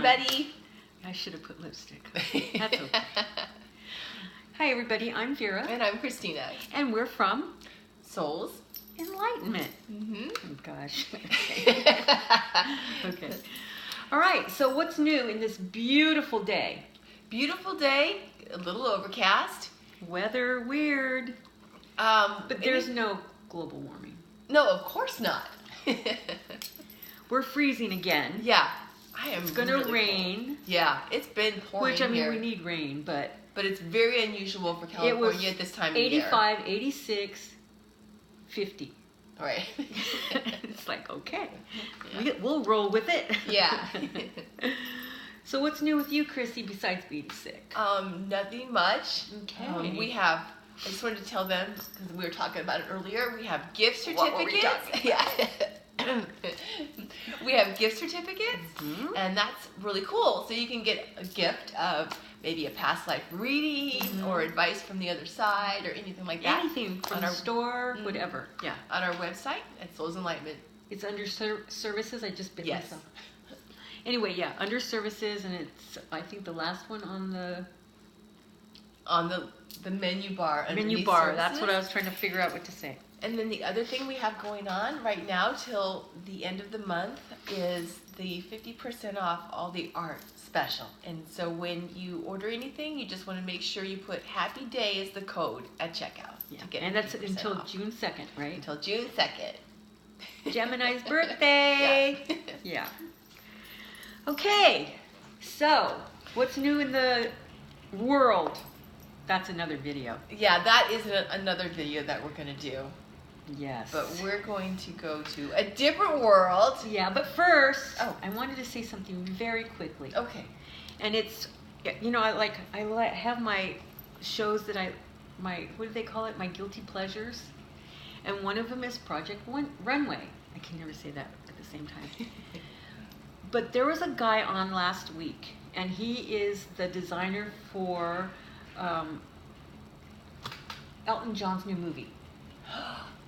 everybody. I should have put lipstick. That's okay. Hi, everybody. I'm Vera. And I'm Christina. And we're from Souls Enlightenment. Mm-hmm. Oh, gosh. Okay. All right. So what's new in this beautiful day? Beautiful day. A little overcast. Weather weird. But there's no global warming. No, of course not. We're freezing again. Yeah. It's going to rain. Cold. Yeah, it's been pouring. Which, I mean, here. we need rain, but it's very unusual for California at this time of year. 85, 86, 50. Right. It's like, okay, yeah. we'll roll with it. Yeah. So what's new with you, Chrissy, besides being sick? Nothing much. Okay. I just wanted to tell them, because we were talking about it earlier, we have gift certificates. What were we talking about? Yeah. We have gift certificates, and that's really cool. So you can get a gift of maybe a past life reading or advice from the other side or anything like that. Anything from our store, whatever. Yeah. On our website at Souls Enlightenment. It's under services. I just bit myself. Anyway, yeah, under services, and it's, I think, the last one on the menu bar. Menu bar. Services. That's what I was trying to figure out what to say. And then the other thing we have going on right now till the end of the month is the 50% off all the art special. And so when you order anything, you just want to make sure you put Happy Day as the code at checkout. Yeah. To get and that's 50% until off. June 2nd, right? Until June 2nd. Gemini's birthday. Yeah. Okay. So, what's new in the world? That's another video. Yeah, that is another video that we're going to do. Yes. But we're going to go to a different world. Yeah, but first, I wanted to say something very quickly. Okay. And it's, you know, I have my shows that what do they call it? My guilty pleasures. And one of them is Project Runway. I can never say that at the same time. But there was a guy on last week, and he is the designer for Elton John's new movie.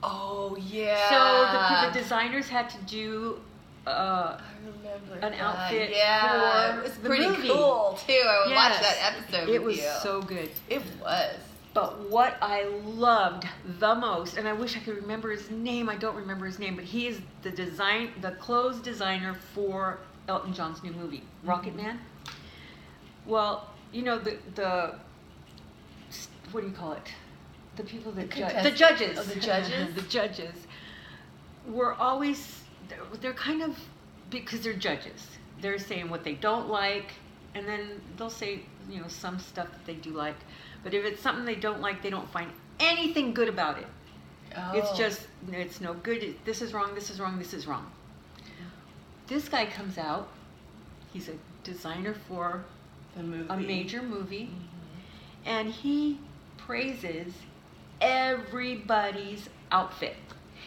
Oh, yeah. So the designers had to do I remember an outfit for the it was pretty movie. Cool, too. I watched that episode It with was you. so good. It was. But what I loved the most, and I wish I could remember his name, I don't remember his name, but he is the clothes designer for Elton John's new movie, Rocket Man. Well, you know, the what do you call it? The people that judge. The judges. Oh, the judges? The judges were always, they're kind of, because they're judges, they're saying what they don't like, and then they'll say, you know, some stuff that they do like. But if it's something they don't like, they don't find anything good about it. Oh. It's just, it's no good. This is wrong, this is wrong, this is wrong. This guy comes out. He's a designer for a major movie. And he praises everybody's outfit.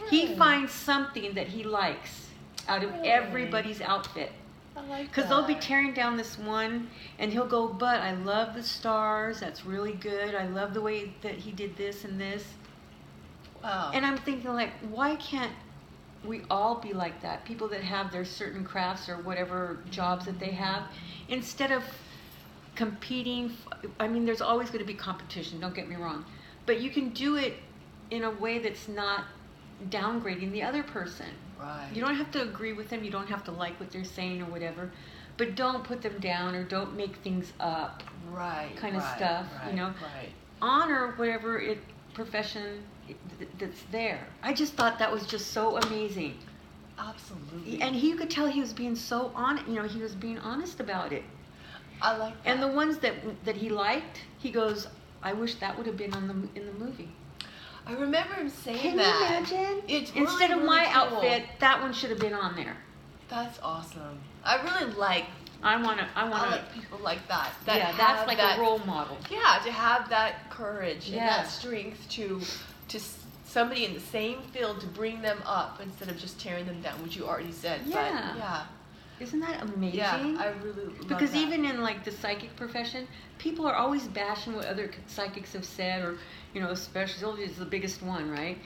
He finds something that he likes out of everybody's outfit. I like that. Because they'll be tearing down this one, and he'll go, but I love the stars. That's really good. I love the way that he did this and this. Wow. And I'm thinking, like, why can't we all be like that? People that have their certain crafts or whatever jobs that they have, instead of competing. I mean, there's always going to be competition, don't get me wrong. But you can do it in a way that's not downgrading the other person. Right. You don't have to agree with them. You don't have to like what they're saying or whatever. But don't put them down or don't make things up. Right. Kind of stuff, right, you know. Right. Honor whatever profession that's there. I just thought that was just so amazing. Absolutely. And you could tell he was being so honest. You know, he was being honest about it. I like that. And the ones that he liked, he goes, I wish that would have been in the movie. I remember him saying Can that. you imagine? It's Instead of really my cool. outfit, that one should have been on there. That's awesome. I really like. I want I like people like that. That's like a role model. Yeah, to have that courage and that Yeah. strength to somebody in the same field to bring them up instead of just tearing them down, which you already said. Yeah. But yeah. Isn't that amazing? Yeah, I really love because that. even in like the psychic profession, people are always bashing what other psychics have said, or you know, especially is the biggest one, right?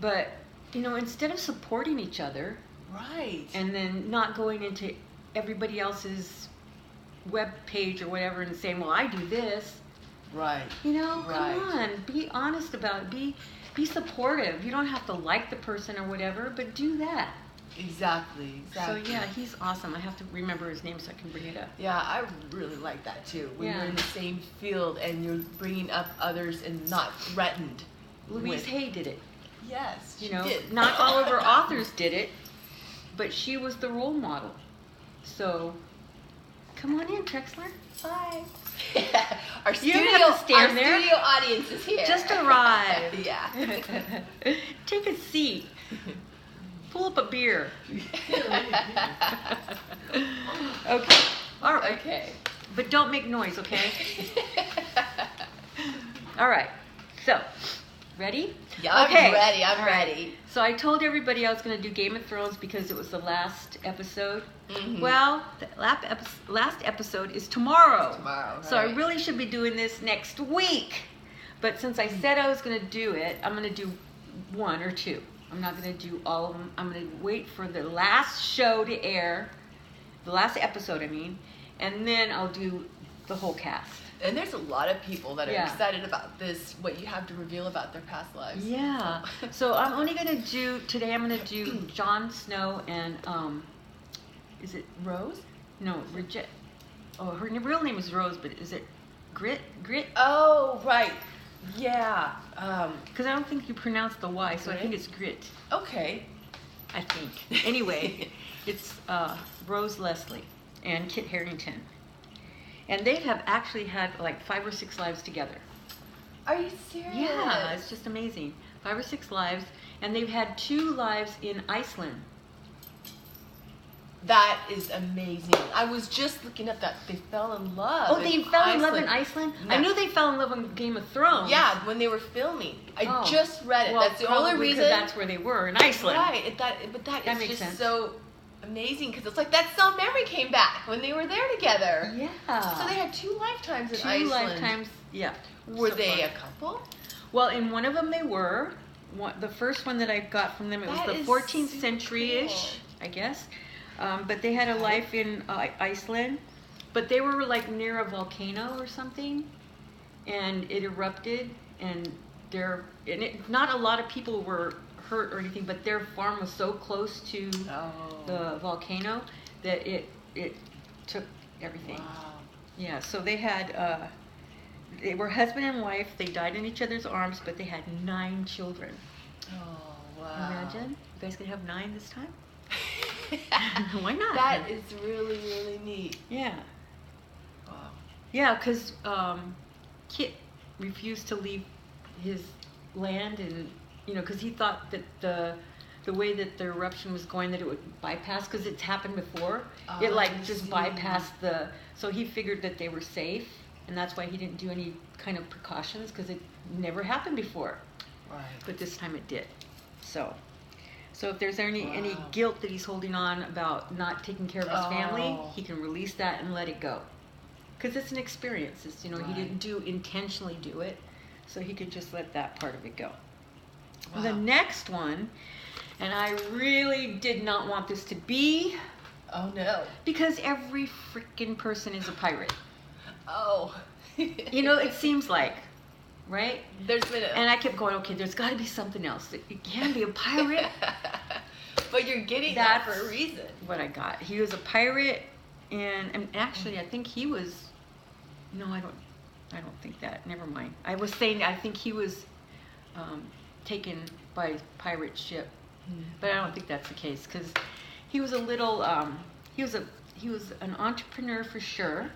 But you know, instead of supporting each other, right, and then not going into everybody else's web page or whatever and saying, well, I do this. Right. You know, Right. come on, be honest about it. Be supportive. You don't have to like the person or whatever, but do that. Exactly. So yeah, he's awesome. I have to remember his name so I can bring it up. Yeah, I really like that too. When Yeah. you're in the same field and you're bringing up others and not threatened. Louise Hay did it. Yes, You she know, did. not all of her authors did it, but she was the role model. So, come on in, Trexler. Hi. You don't have to stand there. Our studio audience is here. Just arrive. Yeah. Take a seat. Pull up a beer. Okay. All right. Okay. But don't make noise, okay? All right. So, ready? Yeah, I'm Okay. ready. I'm All right. ready. So I told everybody I was going to do Game of Thrones because it was the last episode. Mhm. Well, the last episode is tomorrow. Tomorrow, So I right. really should be doing this next week. But since I said I was going to do it, I'm going to do one or two. I'm not going to do all of them. I'm going to wait for the last show to air, the last episode, I mean, and then I'll do the whole cast. And there's a lot of people that are Yeah. excited about this, what you have to reveal about their past lives. Yeah. So I'm only going to do, today I'm going to do Jon Snow and, is it, Rose? no, Bridget. Oh, her real name is Rose, but is it Grit? Oh, right. Yeah. Because I don't think you pronounce the Y, so I think Grit? it's Grit. Okay. I think. Anyway, it's Rose Lesley and Kit Harrington. And they have actually had like 5 or 6 lives together. Are you serious? Yeah, it's just amazing. 5 or 6 lives. And they've had 2 lives in Iceland. That is amazing. I was just looking up that they fell in love. Oh, they fell in love in Iceland? No. I knew they fell in love in Game of Thrones. Yeah, when they were filming. I Oh. just read it. Well, That's the only probably reason. because that's where they were, in Iceland. Right. But that That is makes just sense. so amazing because it's like that cell memory came back when they were there together. Yeah. So they had 2 lifetimes in 2 Iceland. lifetimes, yeah. Were So they far. a couple? Well, in one of them they were. The first one that I got from them, it That was the is 14th super century-ish, cool. I guess. But they had a life in Iceland. But they were like near a volcano or something. And it erupted. And not a lot of people were hurt or anything, but their farm was so close to the volcano that it took everything. Wow. Yeah, so they had, they were husband and wife. They died in each other's arms, but they had 9 children. Oh, wow. Imagine, you guys gonna have 9 this time? Why not? That is really, really neat. Yeah, Wow. yeah, because Kit refused to leave his land, and because he thought that the way that the eruption was going, that it would bypass, because it's happened before. It Oh, like I just see. bypassed so he figured that they were safe, and that's why he didn't do any kind of precautions, because it never happened before. Right. But this time it did. So if there's any Wow. guilt that he's holding on about not taking care of his family, Oh. he can release that and let it go. Because it's an experience. It's, he Right. didn't intentionally do it, so he could just let that part of it go. Wow. The next one, and I really did not want this to be, Oh, no. because every freaking person is a pirate. Oh. It seems like, right? There's been And I kept going, okay, there's got to be something else. It can't be a pirate. But you're getting that That's for a reason. What I got. He was a pirate, and actually, I think he was. No, I don't think that. Never mind. I was saying I think he was taken by pirate ship, but I don't think that's the case because he was a little. He was an entrepreneur for sure,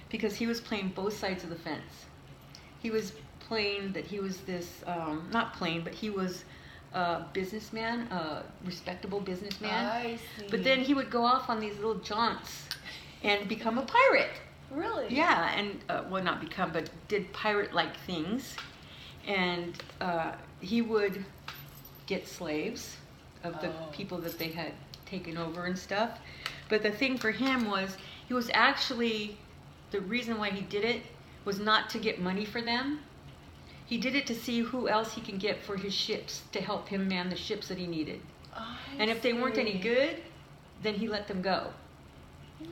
because he was playing both sides of the fence. He was playing that he was this not playing, but he was a businessman, a respectable businessman. I see. But then he would go off on these little jaunts and become a pirate. Really? Yeah, and well, not become, but did pirate-like things. And he would get slaves of the Oh. people that they had taken over and stuff. But the thing for him was, he was actually, the reason why he did it was not to get money for them. He did it to see who else he can get for his ships to help him man the ships that he needed. I And if they weren't any see. good, then he let them go.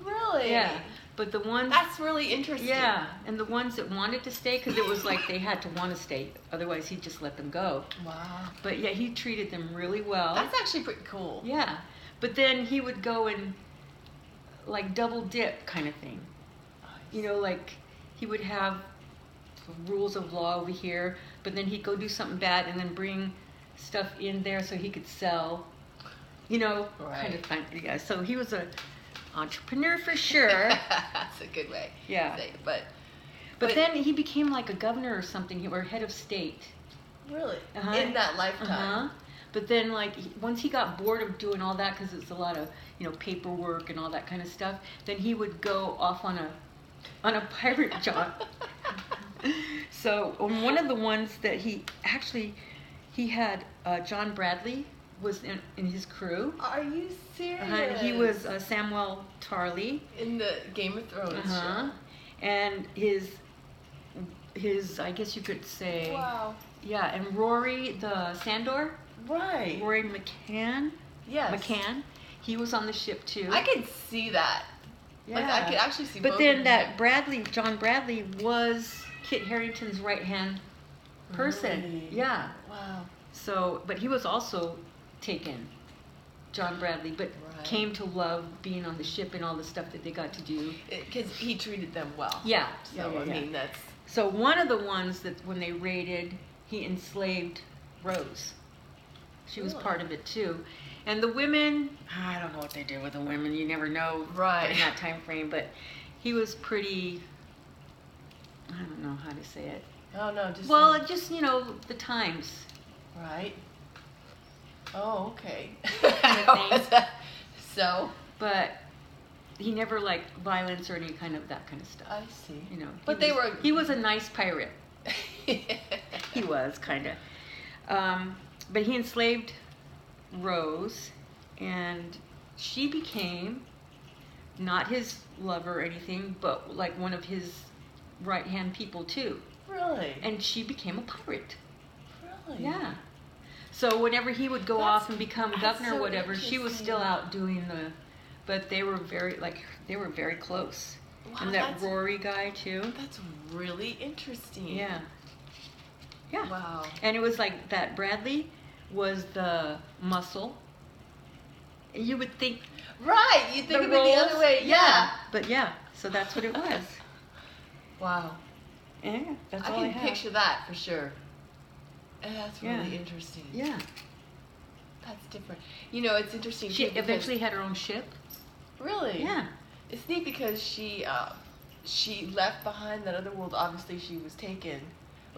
Really? Yeah. But the ones... That's really interesting. Yeah, and the ones that wanted to stay, because it was like they had to want to stay, otherwise he'd just let them go. Wow. But yeah, he treated them really well. That's actually pretty cool. Yeah, but then he would go and like double dip kind of thing. You know, like he would have rules of law over here, but then he'd go do something bad and then bring stuff in there so he could sell. You know, kind of fun. Yeah, so he was a entrepreneur for sure. That's a good way. Yeah. To say it. But then he became like a governor or something, or head of state. Really? Uh-huh. In that lifetime. Uh-huh. But then, like, once he got bored of doing all that, because it's a lot of, you know, paperwork and all that kind of stuff, then he would go off on a pirate jaunt. So on one of the ones that he had John Bradley was in his crew. Are you serious? He was Samuel Tarly in the Game of Thrones show. And his I guess you could say. Wow. Yeah, and Rory the Sandor. Right. Rory McCann. Yes. McCann. He was on the ship too. I could see that. Yeah. Like, I could actually see. But both then of that them. John Bradley was Kit Harington's right hand person. Really? Yeah. Wow. So, but he was also taken, John Bradley, but came to love being on the ship and all the stuff that they got to do. Because he treated them well. Yeah. So, yeah. I mean, that's... So one of the ones that when they raided, he enslaved Rose. She was part of it too. And the women, I don't know what they did with the women. You never know in that time frame. But he was pretty, I don't know how to say it. Oh, no, just... Well, just, you know, the times. Right. Oh, okay. Kind of thing. So? But he never liked violence or any kind of that kind of stuff. I see. You know. But he was a nice pirate. He was, kind of. But he enslaved Rose, and she became not his lover or anything, but like one of his right-hand people too. Really? And she became a pirate. Really? Yeah. So whenever he would go off and become governor or whatever, she was still out doing but they were very close. Wow, And that Rory guy too. That's really interesting. Yeah. Yeah. Wow. And it was like that Bradley was the muscle. You would think. Right. You think of it the other way. Yeah. But yeah. So that's what it was. Wow. Yeah. That's all I can picture that for sure. And that's really interesting. Yeah. That's different. You know, it's interesting. She eventually had her own ship. Really? Yeah. It's neat because she left behind that other world. Obviously, she was taken.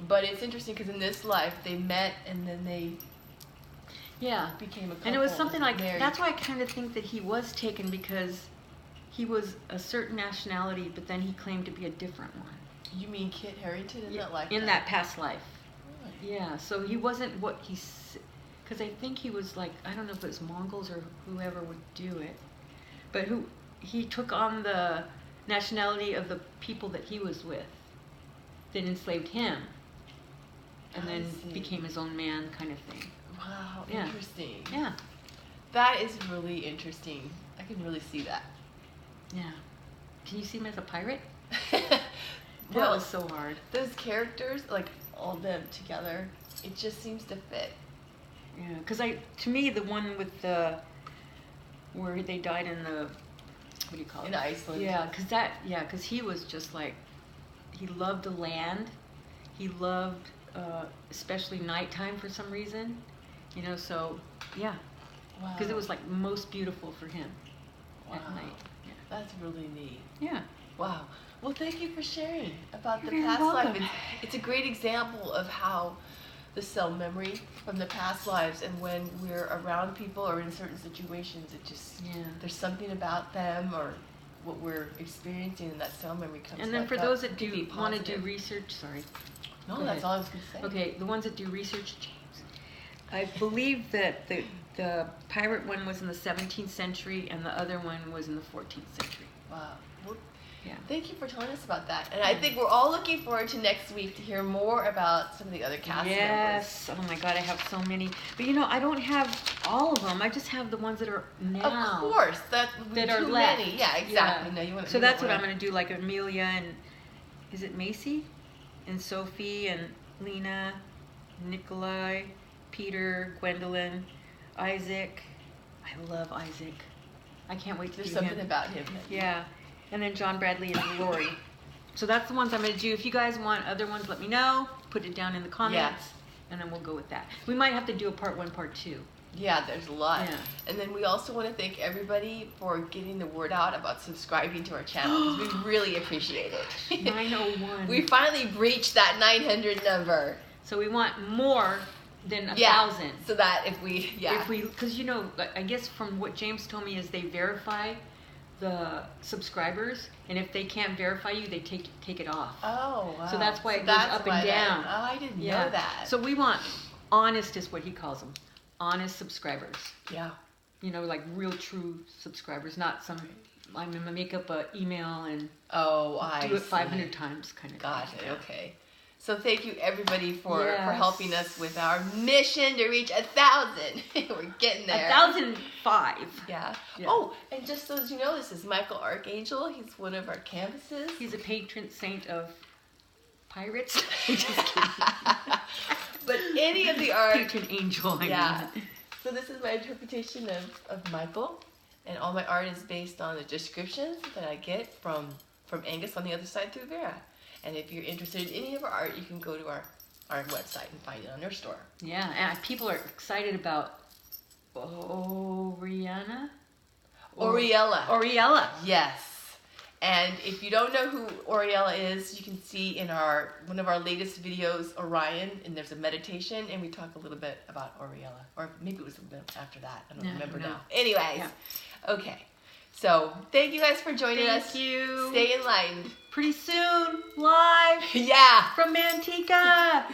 But it's interesting because in this life they met and then they became a couple. And it was something like married. that's why I kind of think that he was taken, because he was a certain nationality, but then he claimed to be a different one. You mean Kit Harington in that life? In that past life. Really? Yeah. So he wasn't what because I think he was like, I don't know if it was Mongols or whoever would do it, but he took on the nationality of the people that he was with, that enslaved him, and then became his own man, kind of thing. Wow, Yeah. interesting. Yeah. That is really interesting. I can really see that. Yeah. Can you see him as a pirate? Well, That was so hard. Those characters, like all of them together, it just seems to fit. Yeah, because to me, the one with where they died in the, what do you call it? In Iceland. Yeah, because he was just like, he loved the land. He loved, especially nighttime for some reason. You know, so, yeah. Wow. Because it was like most beautiful for him at night. Yeah. That's really neat. Yeah. Wow. Well, thank you for sharing about the You're past welcome. life. It's a great example of how the cell memory from the past lives, and when we're around people or in certain situations, it just there's something about them or what we're experiencing, and that cell memory comes. And then back for up. those that Can be do want to do positive. research, sorry. No, Go that's ahead. all I was going to say. Okay, the ones that do research, James. I believe that the pirate one was in the 17th century and the other one was in the 14th century. Wow. Well, Yeah. Thank you for telling us about that. And I think we're all looking forward to next week to hear more about some of the other cast members. Yes. Oh my God, I have so many. But you know, I don't have all of them. I just have the ones that are now. Of course, that are too left. many. Yeah, exactly. Yeah. No, you want. So that's what I'm going to do. Like Amelia and is it Macy, and Sophie and Lena, Nikolai, Peter, Gwendolyn, Isaac. I love Isaac. I can't wait to There's do something him. about him. Yeah. And then John Bradley and Lori. So that's the ones I'm going to do. If you guys want other ones, let me know. Put it down in the comments. And then we'll go with that. We might have to do a part 1, part 2. Yeah, there's a lot. Yeah. And then we also want to thank everybody for getting the word out about subscribing to our channel, because we really appreciate it. 901. We finally breached that 900 number. So we want more than 1,000. So that if we, because you know, I guess from what James told me is they verify the subscribers, and if they can't verify you, they take it off. Oh, wow. So that's why it goes up and down. Oh, I didn't know that. So we want honest, is what he calls them, honest subscribers. Yeah. You know, like real true subscribers, not some I'm gonna make up an email and I do it 500 times kind of. Got it. Okay. So thank you everybody for Yes. helping us with our mission to reach 1,000. We're getting there. 1,005. Yeah. Yeah. Oh, and just so as you know, this is Michael Archangel. He's one of our canvases. He's a patron saint of pirates. Just kidding. But any of the art. Patron angel. I mean. So this is my interpretation of Michael, and all my art is based on the descriptions that I get from Angus on the other side through Vera. And if you're interested in any of our art, you can go to our website and find it on their store. Yeah, and people are excited about Oriella. Oriella. Yes. And if you don't know who Oriella is, you can see in one of our latest videos, Orion, and there's a meditation, and we talk a little bit about Oriella. Or maybe it was a bit after that. I don't remember now. Anyways, okay. So thank you guys for joining us. Thank you. Stay enlightened. Pretty soon, live Yeah. from Manteca.